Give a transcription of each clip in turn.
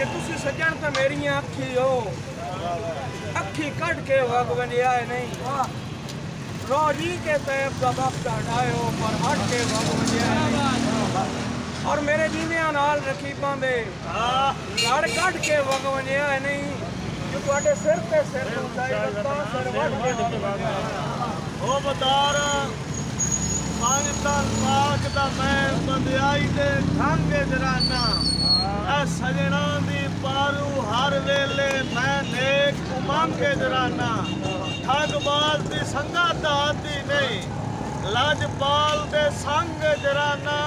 कि तुसी सजन तो मेरी अखी हो, अखी कट के वग वंजिया नहीं। रोजी के तैब का वक्त हटायो पर हट के वग वंजिया नहीं। और मेरे जीविया नाल रखी पांदे लड़ कट के वग वंजिया नहीं। जो तुहाडे सिर ते सिर उठाई रखता सिर वट के ओ बदार पाकिस्तान पाक दा मैं बंदियाई दे ढंग जराना सजना दी पारू हर वेले मैं नेक उमंग के जराना ठगबाज दी संगत आती नहीं लाजपाल दे संग जराना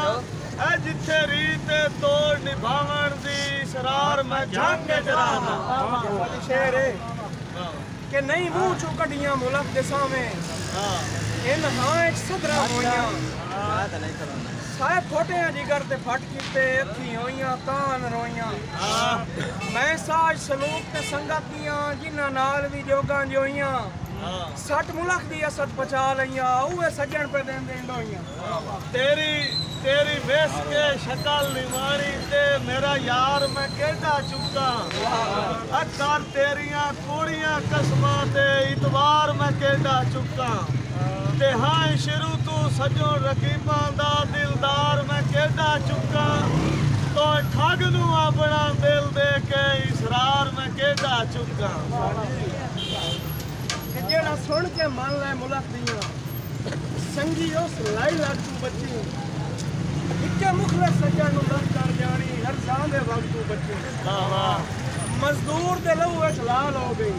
जिथे रीते तोड़ निभावन दी सरार मैं जंग जराना शेर के नहीं मुंह चो कड़ियां मुल्क दे सामे इन हां एक सदरा होइयां सारे फोटे जिगर ते फट कीते अखी होइयां कान रोइयां मैं साज सलूक ते संगतियां जिन्हां नाल भी जोगां जोइयां सट मुल्क दी असद पचा लईयां उहे सजन पे देंदे डोइयां तेरी वेस के शक्ल निवाणी ते मेरा यार मैं केड़ा चुका अकर तेरियां कुड़ियां कसमां ते इतवार मैं केड़ा चुका ते हाँ शुरू तू सजो रकीबां दा दिलदार मैं केड़ा चुका तो ठग नू अपना दिल दे के इसरार मैं केड़ा चुका जेड़ा सुन के मान ले मुल्क दियां संगी उस लाई लग तू बच्ची इक्के मुखलस सजन नू लग कर जानी हर शान दे वक्त तू बच्ची मजदूर दे लहू विच लाल हो गई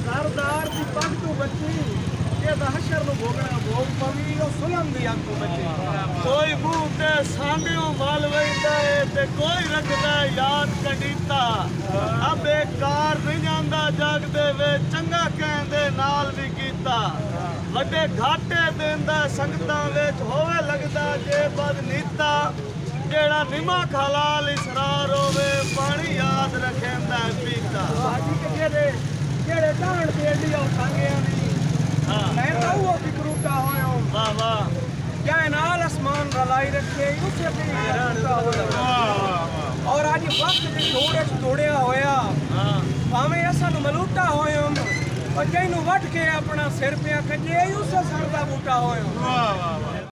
सरदार दी पग तू बच्ची हशर भोगना भोग पवी सुलम दी अख बचे कोई मुंह ते सांडियों मल वैंदा है ते कोई रखदा याद कंडीता अब बेकार नहीं जांदा जग दे वे चंगा कहंदे नाल भी कीता वड्डे घाटे देंदा संगतां विच होवे लगदा जे बदनीता जेड़ा निमक हलाल इसरार होवे पानी याद रखेंदा पीता बाजी के जेड़े डांड देंदी ओ सांगियां दी मैं तो वो फिक्रूटा होयो वाह वाह क्या नाल आसमान रलाई रखे उसे भी रहता होया और आज वक्त दी थोड़े तोड़िया होया भावे असन मलूटा होयो और जैनू वट के अपना सिर पे कजे उसे सर दा बूटा होयो वाह वाह